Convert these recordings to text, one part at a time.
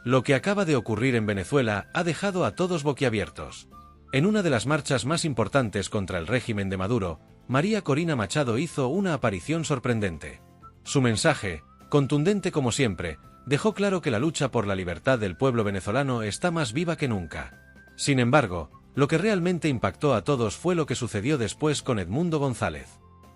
Lo que acaba de ocurrir en Venezuela ha dejado a todos boquiabiertos. En una de las marchas más importantes contra el régimen de Maduro, María Corina Machado hizo una aparición sorprendente. Su mensaje, contundente como siempre, dejó claro que la lucha por la libertad del pueblo venezolano está más viva que nunca. Sin embargo, lo que realmente impactó a todos fue lo que sucedió después con Edmundo González.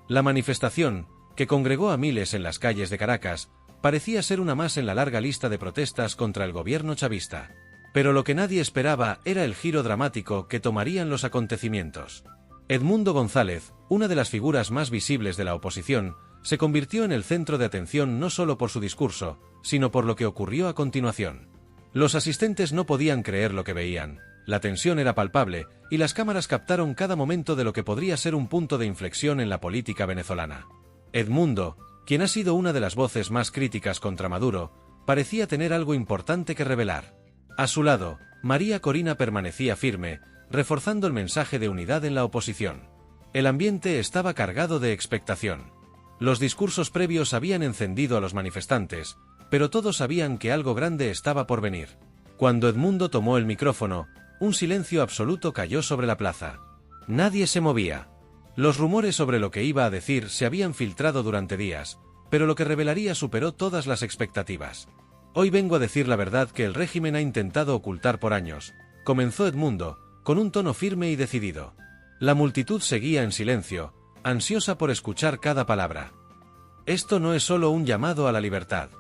La manifestación, que congregó a miles en las calles de Caracas, parecía ser una más en la larga lista de protestas contra el gobierno chavista. Pero lo que nadie esperaba era el giro dramático que tomarían los acontecimientos. Edmundo González, una de las figuras más visibles de la oposición, se convirtió en el centro de atención no solo por su discurso, sino por lo que ocurrió a continuación. Los asistentes no podían creer lo que veían, la tensión era palpable, y las cámaras captaron cada momento de lo que podría ser un punto de inflexión en la política venezolana. Edmundo, quien ha sido una de las voces más críticas contra Maduro, parecía tener algo importante que revelar. A su lado, María Corina permanecía firme, reforzando el mensaje de unidad en la oposición. El ambiente estaba cargado de expectación. Los discursos previos habían encendido a los manifestantes, pero todos sabían que algo grande estaba por venir. Cuando Edmundo tomó el micrófono, un silencio absoluto cayó sobre la plaza. Nadie se movía. Los rumores sobre lo que iba a decir se habían filtrado durante días, pero lo que revelaría superó todas las expectativas. Hoy vengo a decir la verdad que el régimen ha intentado ocultar por años, comenzó Edmundo, con un tono firme y decidido. La multitud seguía en silencio, ansiosa por escuchar cada palabra. Esto no es solo un llamado a la libertad.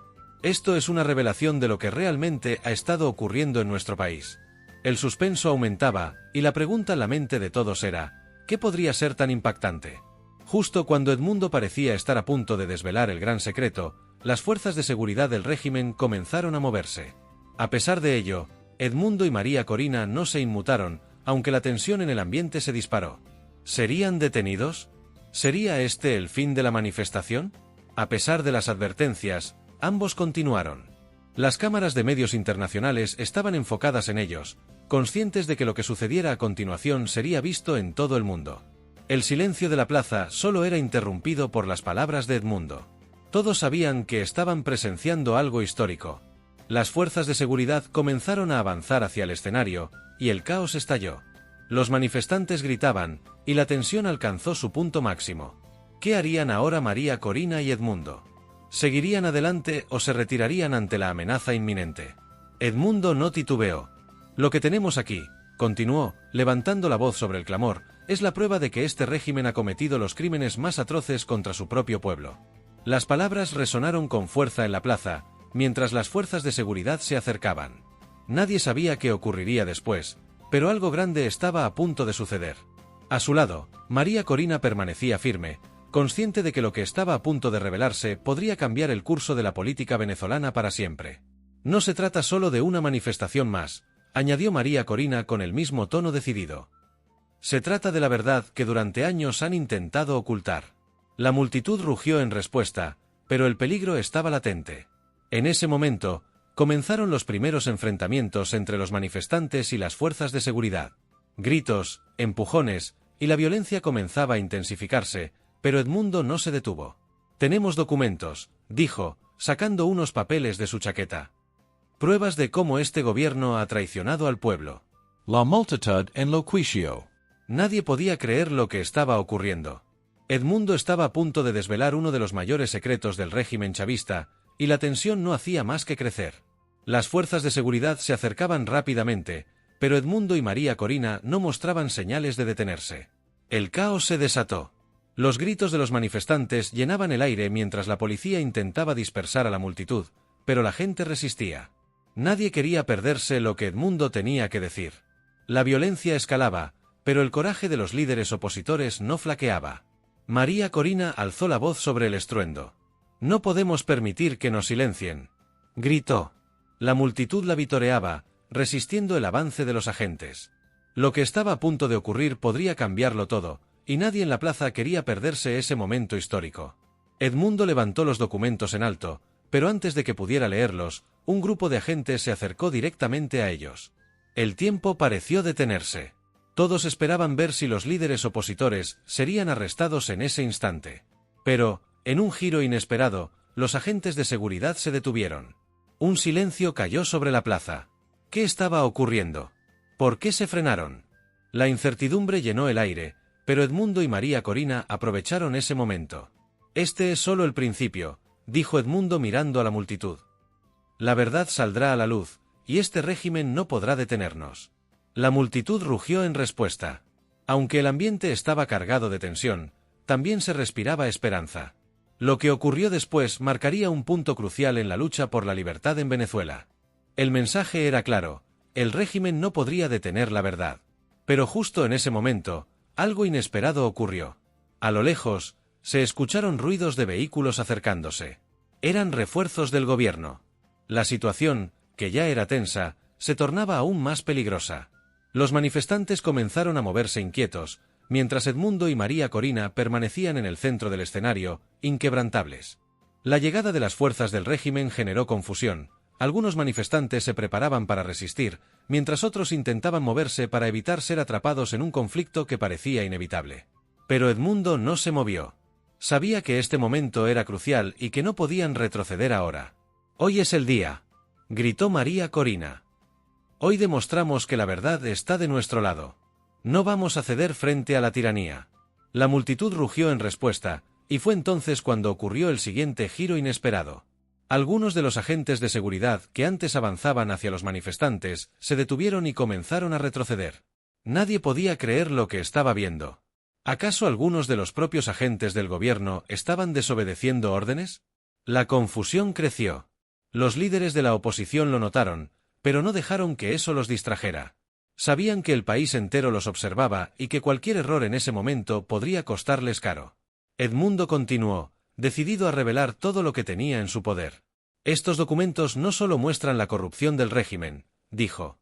Esto es una revelación de lo que realmente ha estado ocurriendo en nuestro país. El suspenso aumentaba, y la pregunta en la mente de todos era, ¿qué podría ser tan impactante? Justo cuando Edmundo parecía estar a punto de desvelar el gran secreto, las fuerzas de seguridad del régimen comenzaron a moverse. A pesar de ello, Edmundo y María Corina no se inmutaron, aunque la tensión en el ambiente se disparó. ¿Serían detenidos? ¿Sería este el fin de la manifestación? A pesar de las advertencias, ambos continuaron. Las cámaras de medios internacionales estaban enfocadas en ellos, conscientes de que lo que sucediera a continuación sería visto en todo el mundo. El silencio de la plaza solo era interrumpido por las palabras de Edmundo. Todos sabían que estaban presenciando algo histórico. Las fuerzas de seguridad comenzaron a avanzar hacia el escenario, y el caos estalló. Los manifestantes gritaban, y la tensión alcanzó su punto máximo. ¿Qué harían ahora María Corina y Edmundo? ¿Seguirían adelante o se retirarían ante la amenaza inminente? Edmundo no titubeó. Lo que tenemos aquí, continuó, levantando la voz sobre el clamor, es la prueba de que este régimen ha cometido los crímenes más atroces contra su propio pueblo. Las palabras resonaron con fuerza en la plaza, mientras las fuerzas de seguridad se acercaban. Nadie sabía qué ocurriría después, pero algo grande estaba a punto de suceder. A su lado, María Corina permanecía firme, consciente de que lo que estaba a punto de revelarse podría cambiar el curso de la política venezolana para siempre. No se trata solo de una manifestación más, añadió María Corina con el mismo tono decidido. Se trata de la verdad que durante años han intentado ocultar. La multitud rugió en respuesta, pero el peligro estaba latente. En ese momento, comenzaron los primeros enfrentamientos entre los manifestantes y las fuerzas de seguridad. Gritos, empujones, y la violencia comenzaba a intensificarse, pero Edmundo no se detuvo. «Tenemos documentos», dijo, sacando unos papeles de su chaqueta. «Pruebas de cómo este gobierno ha traicionado al pueblo». La multitud enloqueció. Nadie podía creer lo que estaba ocurriendo. Edmundo estaba a punto de desvelar uno de los mayores secretos del régimen chavista, y la tensión no hacía más que crecer. Las fuerzas de seguridad se acercaban rápidamente, pero Edmundo y María Corina no mostraban señales de detenerse. El caos se desató. Los gritos de los manifestantes llenaban el aire mientras la policía intentaba dispersar a la multitud, pero la gente resistía. Nadie quería perderse lo que Edmundo tenía que decir. La violencia escalaba, pero el coraje de los líderes opositores no flaqueaba. María Corina alzó la voz sobre el estruendo. «No podemos permitir que nos silencien», gritó. La multitud la vitoreaba, resistiendo el avance de los agentes. Lo que estaba a punto de ocurrir podría cambiarlo todo, y nadie en la plaza quería perderse ese momento histórico. Edmundo levantó los documentos en alto, pero antes de que pudiera leerlos, un grupo de agentes se acercó directamente a ellos. El tiempo pareció detenerse. Todos esperaban ver si los líderes opositores serían arrestados en ese instante. Pero, en un giro inesperado, los agentes de seguridad se detuvieron. Un silencio cayó sobre la plaza. ¿Qué estaba ocurriendo? ¿Por qué se frenaron? La incertidumbre llenó el aire, pero Edmundo y María Corina aprovecharon ese momento. Este es solo el principio, dijo Edmundo mirando a la multitud. La verdad saldrá a la luz, y este régimen no podrá detenernos. La multitud rugió en respuesta. Aunque el ambiente estaba cargado de tensión, también se respiraba esperanza. Lo que ocurrió después marcaría un punto crucial en la lucha por la libertad en Venezuela. El mensaje era claro, el régimen no podría detener la verdad. Pero justo en ese momento, algo inesperado ocurrió. A lo lejos, se escucharon ruidos de vehículos acercándose. Eran refuerzos del gobierno. La situación, que ya era tensa, se tornaba aún más peligrosa. Los manifestantes comenzaron a moverse inquietos, mientras Edmundo y María Corina permanecían en el centro del escenario, inquebrantables. La llegada de las fuerzas del régimen generó confusión. Algunos manifestantes se preparaban para resistir, mientras otros intentaban moverse para evitar ser atrapados en un conflicto que parecía inevitable. Pero Edmundo no se movió. Sabía que este momento era crucial y que no podían retroceder ahora. «Hoy es el día», gritó María Corina. «Hoy demostramos que la verdad está de nuestro lado. No vamos a ceder frente a la tiranía». La multitud rugió en respuesta, y fue entonces cuando ocurrió el siguiente giro inesperado. Algunos de los agentes de seguridad que antes avanzaban hacia los manifestantes se detuvieron y comenzaron a retroceder. Nadie podía creer lo que estaba viendo. ¿Acaso algunos de los propios agentes del gobierno estaban desobedeciendo órdenes? La confusión creció. Los líderes de la oposición lo notaron, pero no dejaron que eso los distrajera. Sabían que el país entero los observaba y que cualquier error en ese momento podría costarles caro. Edmundo continuó, decidido a revelar todo lo que tenía en su poder. «Estos documentos no solo muestran la corrupción del régimen», dijo.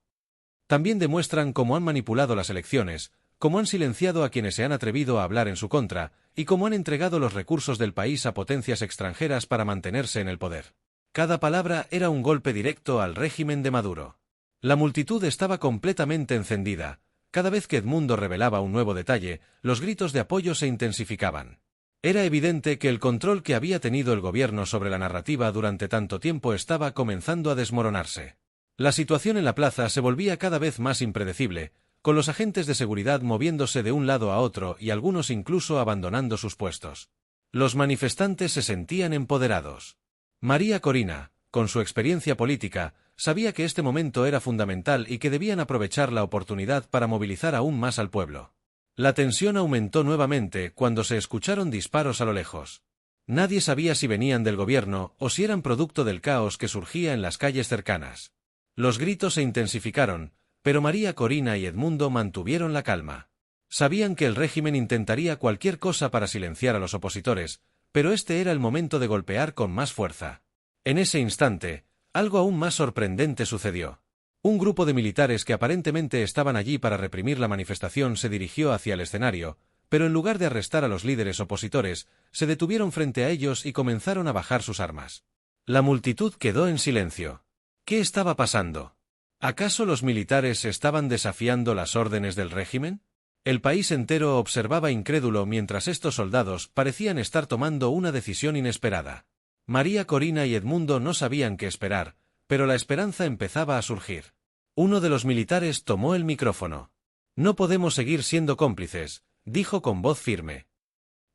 «También demuestran cómo han manipulado las elecciones, cómo han silenciado a quienes se han atrevido a hablar en su contra, y cómo han entregado los recursos del país a potencias extranjeras para mantenerse en el poder». Cada palabra era un golpe directo al régimen de Maduro. La multitud estaba completamente encendida. Cada vez que Edmundo revelaba un nuevo detalle, los gritos de apoyo se intensificaban. Era evidente que el control que había tenido el gobierno sobre la narrativa durante tanto tiempo estaba comenzando a desmoronarse. La situación en la plaza se volvía cada vez más impredecible, con los agentes de seguridad moviéndose de un lado a otro y algunos incluso abandonando sus puestos. Los manifestantes se sentían empoderados. María Corina, con su experiencia política, sabía que este momento era fundamental y que debían aprovechar la oportunidad para movilizar aún más al pueblo. La tensión aumentó nuevamente cuando se escucharon disparos a lo lejos. Nadie sabía si venían del gobierno o si eran producto del caos que surgía en las calles cercanas. Los gritos se intensificaron, pero María Corina y Edmundo mantuvieron la calma. Sabían que el régimen intentaría cualquier cosa para silenciar a los opositores, pero este era el momento de golpear con más fuerza. En ese instante, algo aún más sorprendente sucedió. Un grupo de militares que aparentemente estaban allí para reprimir la manifestación se dirigió hacia el escenario, pero en lugar de arrestar a los líderes opositores, se detuvieron frente a ellos y comenzaron a bajar sus armas. La multitud quedó en silencio. ¿Qué estaba pasando? ¿Acaso los militares estaban desafiando las órdenes del régimen? El país entero observaba incrédulo mientras estos soldados parecían estar tomando una decisión inesperada. María Corina y Edmundo no sabían qué esperar, pero la esperanza empezaba a surgir. Uno de los militares tomó el micrófono. «No podemos seguir siendo cómplices», dijo con voz firme.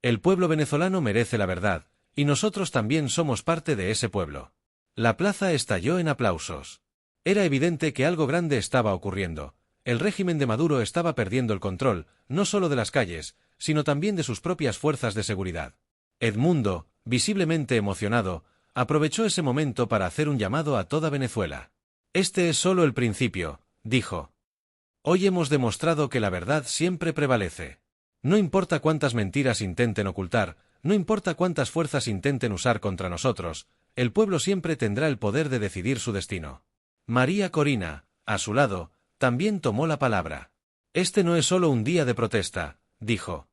«El pueblo venezolano merece la verdad, y nosotros también somos parte de ese pueblo». La plaza estalló en aplausos. Era evidente que algo grande estaba ocurriendo. El régimen de Maduro estaba perdiendo el control, no solo de las calles, sino también de sus propias fuerzas de seguridad. Edmundo, visiblemente emocionado, aprovechó ese momento para hacer un llamado a toda Venezuela. «Este es solo el principio», dijo. «Hoy hemos demostrado que la verdad siempre prevalece. No importa cuántas mentiras intenten ocultar, no importa cuántas fuerzas intenten usar contra nosotros, el pueblo siempre tendrá el poder de decidir su destino». María Corina, a su lado, también tomó la palabra. «Este no es solo un día de protesta», dijo.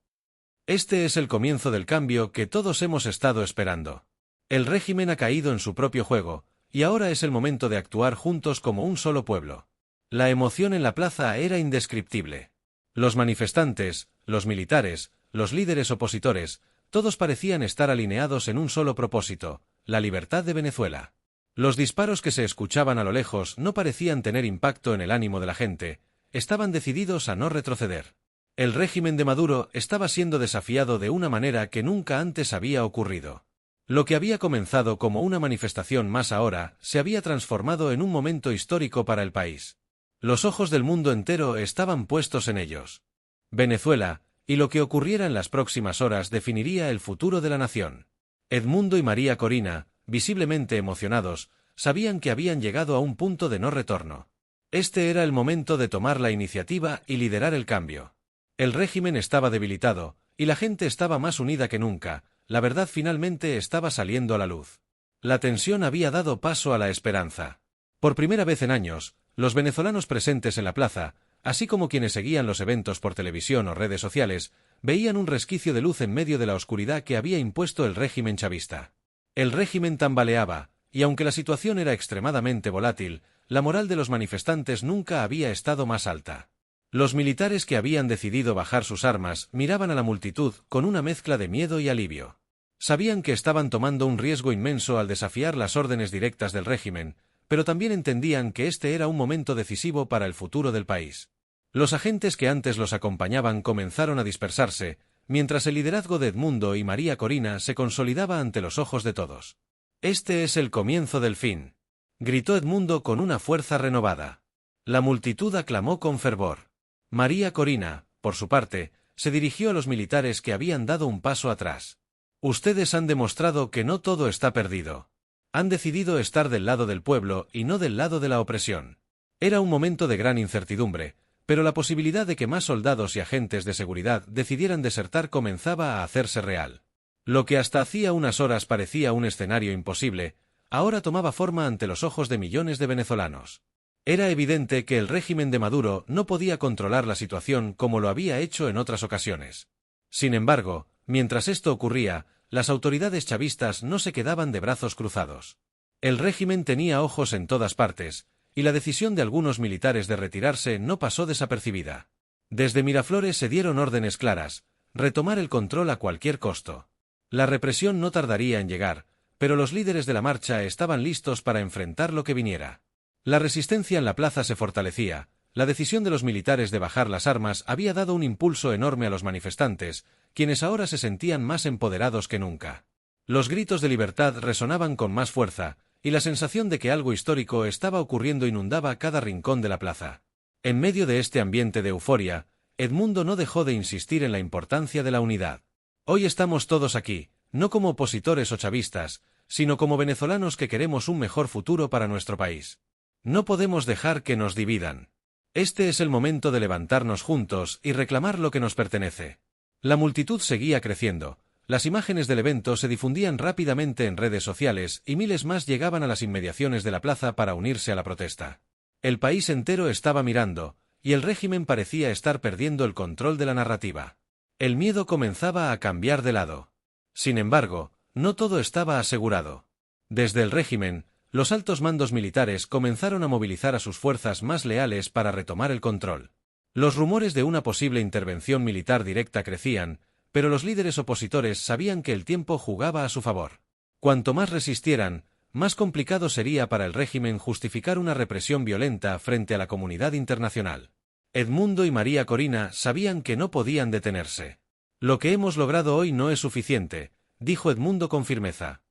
«Este es el comienzo del cambio que todos hemos estado esperando. El régimen ha caído en su propio juego, y ahora es el momento de actuar juntos como un solo pueblo». La emoción en la plaza era indescriptible. Los manifestantes, los militares, los líderes opositores, todos parecían estar alineados en un solo propósito, la libertad de Venezuela. Los disparos que se escuchaban a lo lejos no parecían tener impacto en el ánimo de la gente, estaban decididos a no retroceder. El régimen de Maduro estaba siendo desafiado de una manera que nunca antes había ocurrido. Lo que había comenzado como una manifestación más ahora se había transformado en un momento histórico para el país. Los ojos del mundo entero estaban puestos en ellos. Venezuela, y lo que ocurriera en las próximas horas definiría el futuro de la nación. Edmundo y María Corina, visiblemente emocionados, sabían que habían llegado a un punto de no retorno. Este era el momento de tomar la iniciativa y liderar el cambio. El régimen estaba debilitado, y la gente estaba más unida que nunca. La verdad finalmente estaba saliendo a la luz. La tensión había dado paso a la esperanza. Por primera vez en años, los venezolanos presentes en la plaza, así como quienes seguían los eventos por televisión o redes sociales, veían un resquicio de luz en medio de la oscuridad que había impuesto el régimen chavista. El régimen tambaleaba, y aunque la situación era extremadamente volátil, la moral de los manifestantes nunca había estado más alta. Los militares que habían decidido bajar sus armas miraban a la multitud con una mezcla de miedo y alivio. Sabían que estaban tomando un riesgo inmenso al desafiar las órdenes directas del régimen, pero también entendían que este era un momento decisivo para el futuro del país. Los agentes que antes los acompañaban comenzaron a dispersarse, mientras el liderazgo de Edmundo y María Corina se consolidaba ante los ojos de todos. «Este es el comienzo del fin», gritó Edmundo con una fuerza renovada. La multitud aclamó con fervor. María Corina, por su parte, se dirigió a los militares que habían dado un paso atrás. «Ustedes han demostrado que no todo está perdido. Han decidido estar del lado del pueblo y no del lado de la opresión». Era un momento de gran incertidumbre, pero la posibilidad de que más soldados y agentes de seguridad decidieran desertar comenzaba a hacerse real. Lo que hasta hacía unas horas parecía un escenario imposible, ahora tomaba forma ante los ojos de millones de venezolanos. Era evidente que el régimen de Maduro no podía controlar la situación como lo había hecho en otras ocasiones. Sin embargo, mientras esto ocurría, las autoridades chavistas no se quedaban de brazos cruzados. El régimen tenía ojos en todas partes, y la decisión de algunos militares de retirarse no pasó desapercibida. Desde Miraflores se dieron órdenes claras: retomar el control a cualquier costo. La represión no tardaría en llegar, pero los líderes de la marcha estaban listos para enfrentar lo que viniera. La resistencia en la plaza se fortalecía. La decisión de los militares de bajar las armas había dado un impulso enorme a los manifestantes, quienes ahora se sentían más empoderados que nunca. Los gritos de libertad resonaban con más fuerza, y la sensación de que algo histórico estaba ocurriendo inundaba cada rincón de la plaza. En medio de este ambiente de euforia, Edmundo no dejó de insistir en la importancia de la unidad. «Hoy estamos todos aquí, no como opositores o chavistas, sino como venezolanos que queremos un mejor futuro para nuestro país. No podemos dejar que nos dividan. Este es el momento de levantarnos juntos y reclamar lo que nos pertenece». La multitud seguía creciendo. Las imágenes del evento se difundían rápidamente en redes sociales y miles más llegaban a las inmediaciones de la plaza para unirse a la protesta. El país entero estaba mirando, y el régimen parecía estar perdiendo el control de la narrativa. El miedo comenzaba a cambiar de lado. Sin embargo, no todo estaba asegurado. Desde el régimen, los altos mandos militares comenzaron a movilizar a sus fuerzas más leales para retomar el control. Los rumores de una posible intervención militar directa crecían, pero los líderes opositores sabían que el tiempo jugaba a su favor. Cuanto más resistieran, más complicado sería para el régimen justificar una represión violenta frente a la comunidad internacional. Edmundo y María Corina sabían que no podían detenerse. «Lo que hemos logrado hoy no es suficiente», dijo Edmundo con firmeza.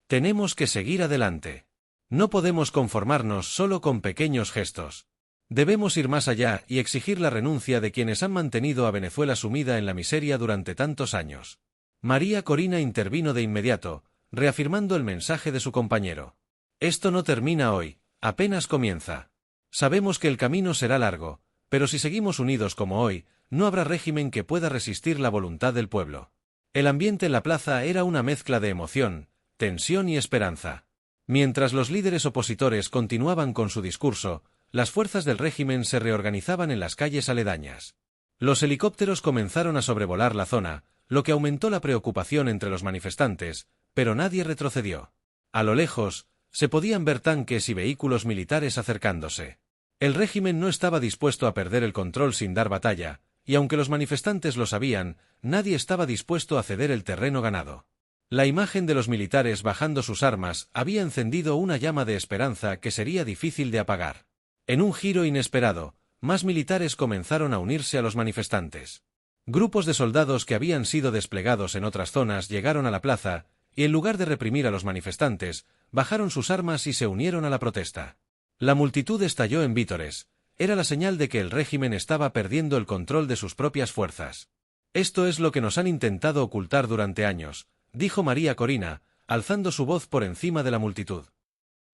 «Tenemos que seguir adelante. No podemos conformarnos solo con pequeños gestos. Debemos ir más allá y exigir la renuncia de quienes han mantenido a Venezuela sumida en la miseria durante tantos años». María Corina intervino de inmediato, reafirmando el mensaje de su compañero. «Esto no termina hoy, apenas comienza. Sabemos que el camino será largo, pero si seguimos unidos como hoy, no habrá régimen que pueda resistir la voluntad del pueblo». El ambiente en la plaza era una mezcla de emoción, tensión y esperanza. Mientras los líderes opositores continuaban con su discurso, las fuerzas del régimen se reorganizaban en las calles aledañas. Los helicópteros comenzaron a sobrevolar la zona, lo que aumentó la preocupación entre los manifestantes, pero nadie retrocedió. A lo lejos, se podían ver tanques y vehículos militares acercándose. El régimen no estaba dispuesto a perder el control sin dar batalla, y aunque los manifestantes lo sabían, nadie estaba dispuesto a ceder el terreno ganado. La imagen de los militares bajando sus armas había encendido una llama de esperanza que sería difícil de apagar. En un giro inesperado, más militares comenzaron a unirse a los manifestantes. Grupos de soldados que habían sido desplegados en otras zonas llegaron a la plaza, y en lugar de reprimir a los manifestantes, bajaron sus armas y se unieron a la protesta. La multitud estalló en vítores. Era la señal de que el régimen estaba perdiendo el control de sus propias fuerzas. Esto es lo que nos han intentado ocultar durante años, dijo María Corina, alzando su voz por encima de la multitud.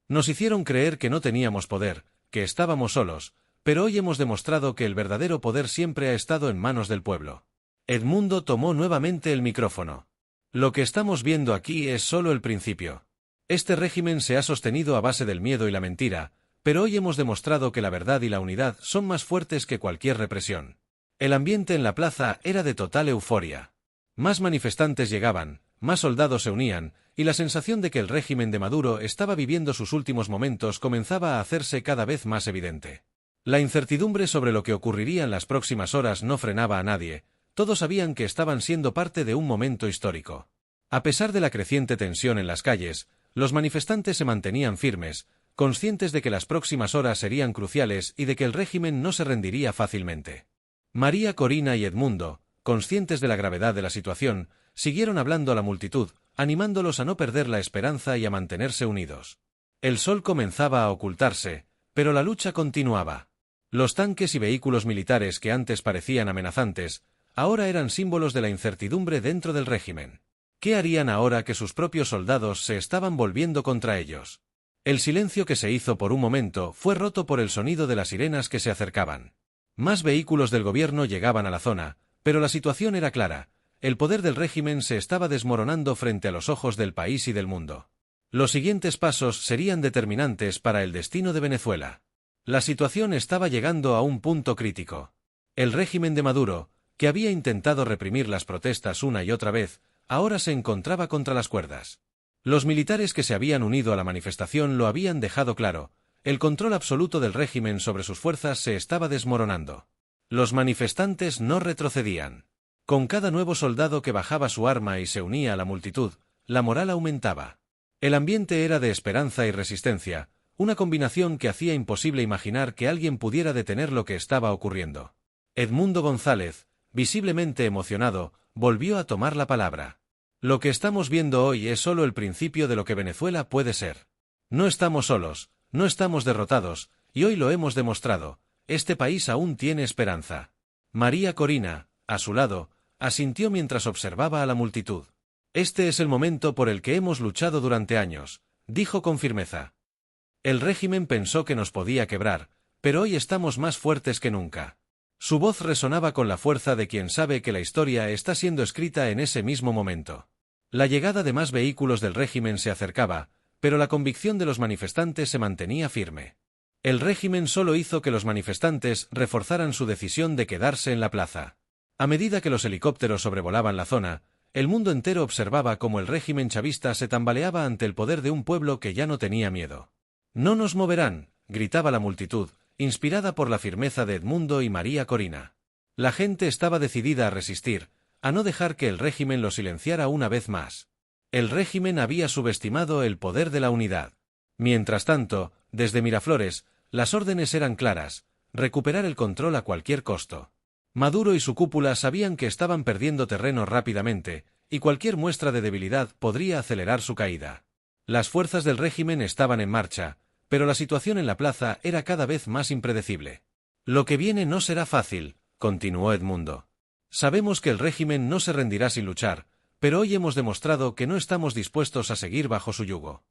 Nos hicieron creer que no teníamos poder, que estábamos solos, pero hoy hemos demostrado que el verdadero poder siempre ha estado en manos del pueblo. Edmundo tomó nuevamente el micrófono. Lo que estamos viendo aquí es solo el principio. Este régimen se ha sostenido a base del miedo y la mentira, pero hoy hemos demostrado que la verdad y la unidad son más fuertes que cualquier represión. El ambiente en la plaza era de total euforia. Más manifestantes llegaban, más soldados se unían, y la sensación de que el régimen de Maduro estaba viviendo sus últimos momentos comenzaba a hacerse cada vez más evidente. La incertidumbre sobre lo que ocurriría en las próximas horas no frenaba a nadie. Todos sabían que estaban siendo parte de un momento histórico. A pesar de la creciente tensión en las calles, los manifestantes se mantenían firmes, conscientes de que las próximas horas serían cruciales y de que el régimen no se rendiría fácilmente. María Corina y Edmundo, conscientes de la gravedad de la situación, siguieron hablando a la multitud, animándolos a no perder la esperanza y a mantenerse unidos. El sol comenzaba a ocultarse, pero la lucha continuaba. Los tanques y vehículos militares que antes parecían amenazantes, ahora eran símbolos de la incertidumbre dentro del régimen. ¿Qué harían ahora que sus propios soldados se estaban volviendo contra ellos? El silencio que se hizo por un momento fue roto por el sonido de las sirenas que se acercaban. Más vehículos del gobierno llegaban a la zona, pero la situación era clara. El poder del régimen se estaba desmoronando frente a los ojos del país y del mundo. Los siguientes pasos serían determinantes para el destino de Venezuela. La situación estaba llegando a un punto crítico. El régimen de Maduro, que había intentado reprimir las protestas una y otra vez, ahora se encontraba contra las cuerdas. Los militares que se habían unido a la manifestación lo habían dejado claro. El control absoluto del régimen sobre sus fuerzas se estaba desmoronando. Los manifestantes no retrocedían. Con cada nuevo soldado que bajaba su arma y se unía a la multitud, la moral aumentaba. El ambiente era de esperanza y resistencia, una combinación que hacía imposible imaginar que alguien pudiera detener lo que estaba ocurriendo. Edmundo González, visiblemente emocionado, volvió a tomar la palabra. Lo que estamos viendo hoy es solo el principio de lo que Venezuela puede ser. No estamos solos, no estamos derrotados, y hoy lo hemos demostrado. Este país aún tiene esperanza. María Corina, a su lado, asintió mientras observaba a la multitud. Este es el momento por el que hemos luchado durante años, dijo con firmeza. El régimen pensó que nos podía quebrar, pero hoy estamos más fuertes que nunca. Su voz resonaba con la fuerza de quien sabe que la historia está siendo escrita en ese mismo momento. La llegada de más vehículos del régimen se acercaba, pero la convicción de los manifestantes se mantenía firme. El régimen solo hizo que los manifestantes reforzaran su decisión de quedarse en la plaza. A medida que los helicópteros sobrevolaban la zona, el mundo entero observaba cómo el régimen chavista se tambaleaba ante el poder de un pueblo que ya no tenía miedo. «No nos moverán», gritaba la multitud, inspirada por la firmeza de Edmundo y María Corina. La gente estaba decidida a resistir, a no dejar que el régimen lo silenciara una vez más. El régimen había subestimado el poder de la unidad. Mientras tanto, desde Miraflores, las órdenes eran claras: recuperar el control a cualquier costo. Maduro y su cúpula sabían que estaban perdiendo terreno rápidamente, y cualquier muestra de debilidad podría acelerar su caída. Las fuerzas del régimen estaban en marcha, pero la situación en la plaza era cada vez más impredecible. «Lo que viene no será fácil», continuó Edmundo. «Sabemos que el régimen no se rendirá sin luchar, pero hoy hemos demostrado que no estamos dispuestos a seguir bajo su yugo».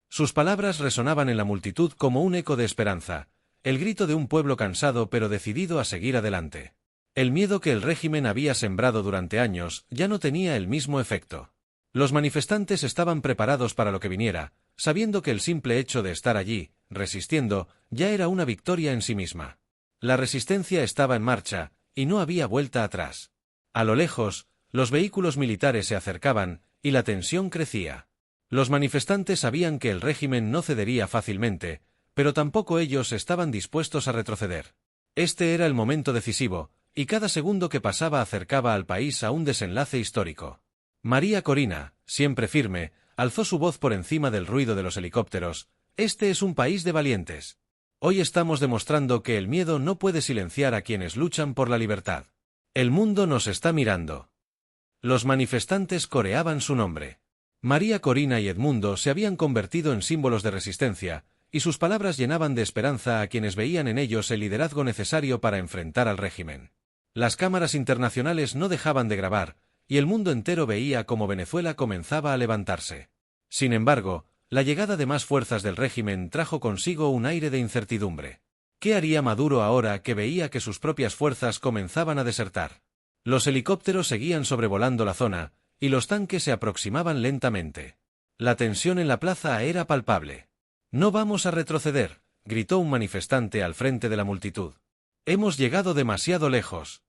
Sus palabras resonaban en la multitud como un eco de esperanza, el grito de un pueblo cansado pero decidido a seguir adelante. El miedo que el régimen había sembrado durante años ya no tenía el mismo efecto. Los manifestantes estaban preparados para lo que viniera, sabiendo que el simple hecho de estar allí, resistiendo, ya era una victoria en sí misma. La resistencia estaba en marcha, y no había vuelta atrás. A lo lejos, los vehículos militares se acercaban, y la tensión crecía. Los manifestantes sabían que el régimen no cedería fácilmente, pero tampoco ellos estaban dispuestos a retroceder. Este era el momento decisivo, y cada segundo que pasaba acercaba al país a un desenlace histórico. María Corina, siempre firme, alzó su voz por encima del ruido de los helicópteros. Este es un país de valientes. Hoy estamos demostrando que el miedo no puede silenciar a quienes luchan por la libertad. El mundo nos está mirando. Los manifestantes coreaban su nombre. María Corina y Edmundo se habían convertido en símbolos de resistencia, y sus palabras llenaban de esperanza a quienes veían en ellos el liderazgo necesario para enfrentar al régimen. Las cámaras internacionales no dejaban de grabar, y el mundo entero veía cómo Venezuela comenzaba a levantarse. Sin embargo, la llegada de más fuerzas del régimen trajo consigo un aire de incertidumbre. ¿Qué haría Maduro ahora que veía que sus propias fuerzas comenzaban a desertar? Los helicópteros seguían sobrevolando la zona, y los tanques se aproximaban lentamente. La tensión en la plaza era palpable. «No vamos a retroceder», gritó un manifestante al frente de la multitud. «Hemos llegado demasiado lejos».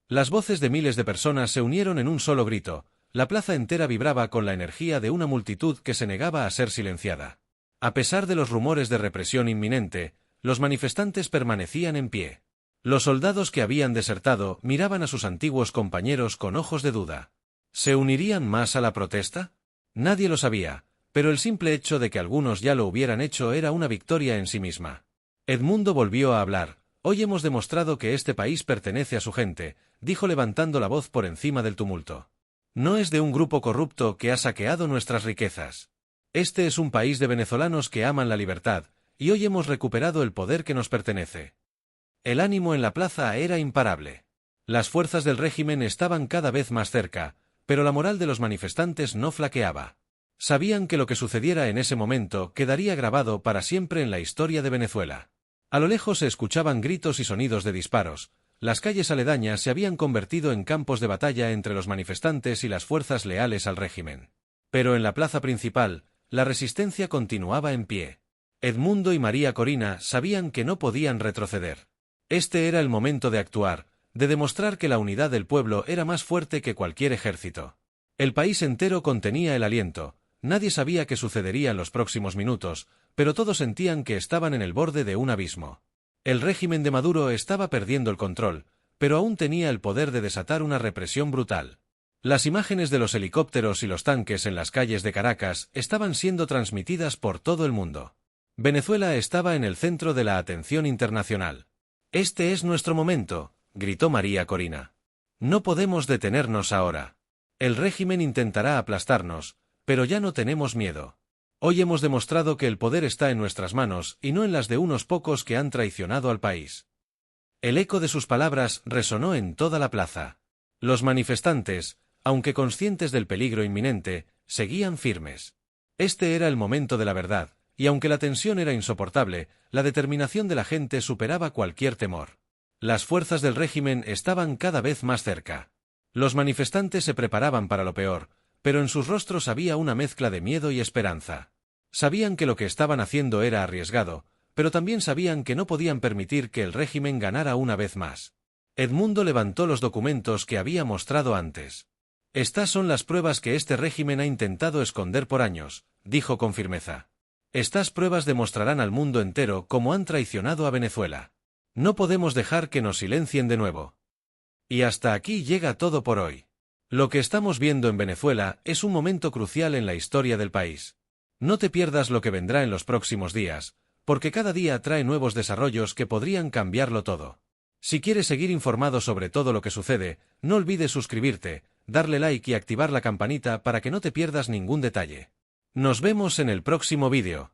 Las voces de miles de personas se unieron en un solo grito. La plaza entera vibraba con la energía de una multitud que se negaba a ser silenciada. A pesar de los rumores de represión inminente, los manifestantes permanecían en pie. Los soldados que habían desertado miraban a sus antiguos compañeros con ojos de duda. ¿Se unirían más a la protesta? Nadie lo sabía, pero el simple hecho de que algunos ya lo hubieran hecho era una victoria en sí misma. Edmundo volvió a hablar. «Hoy hemos demostrado que este país pertenece a su gente», dijo levantando la voz por encima del tumulto. «No es de un grupo corrupto que ha saqueado nuestras riquezas. Este es un país de venezolanos que aman la libertad, y hoy hemos recuperado el poder que nos pertenece». El ánimo en la plaza era imparable. Las fuerzas del régimen estaban cada vez más cerca, pero la moral de los manifestantes no flaqueaba. Sabían que lo que sucediera en ese momento quedaría grabado para siempre en la historia de Venezuela. A lo lejos se escuchaban gritos y sonidos de disparos. Las calles aledañas se habían convertido en campos de batalla entre los manifestantes y las fuerzas leales al régimen. Pero en la plaza principal, la resistencia continuaba en pie. Edmundo y María Corina sabían que no podían retroceder. Este era el momento de actuar, de demostrar que la unidad del pueblo era más fuerte que cualquier ejército. El país entero contenía el aliento. Nadie sabía qué sucedería en los próximos minutos, pero todos sentían que estaban en el borde de un abismo. El régimen de Maduro estaba perdiendo el control, pero aún tenía el poder de desatar una represión brutal. Las imágenes de los helicópteros y los tanques en las calles de Caracas estaban siendo transmitidas por todo el mundo. Venezuela estaba en el centro de la atención internacional. «Este es nuestro momento», gritó María Corina. «No podemos detenernos ahora. El régimen intentará aplastarnos, pero ya no tenemos miedo. Hoy hemos demostrado que el poder está en nuestras manos y no en las de unos pocos que han traicionado al país». El eco de sus palabras resonó en toda la plaza. Los manifestantes, aunque conscientes del peligro inminente, seguían firmes. Este era el momento de la verdad, y aunque la tensión era insoportable, la determinación de la gente superaba cualquier temor. Las fuerzas del régimen estaban cada vez más cerca. Los manifestantes se preparaban para lo peor, pero en sus rostros había una mezcla de miedo y esperanza. Sabían que lo que estaban haciendo era arriesgado, pero también sabían que no podían permitir que el régimen ganara una vez más. Edmundo levantó los documentos que había mostrado antes. «Estas son las pruebas que este régimen ha intentado esconder por años», dijo con firmeza. «Estas pruebas demostrarán al mundo entero cómo han traicionado a Venezuela. No podemos dejar que nos silencien de nuevo». Y hasta aquí llega todo por hoy. Lo que estamos viendo en Venezuela es un momento crucial en la historia del país. No te pierdas lo que vendrá en los próximos días, porque cada día trae nuevos desarrollos que podrían cambiarlo todo. Si quieres seguir informado sobre todo lo que sucede, no olvides suscribirte, darle like y activar la campanita para que no te pierdas ningún detalle. Nos vemos en el próximo vídeo.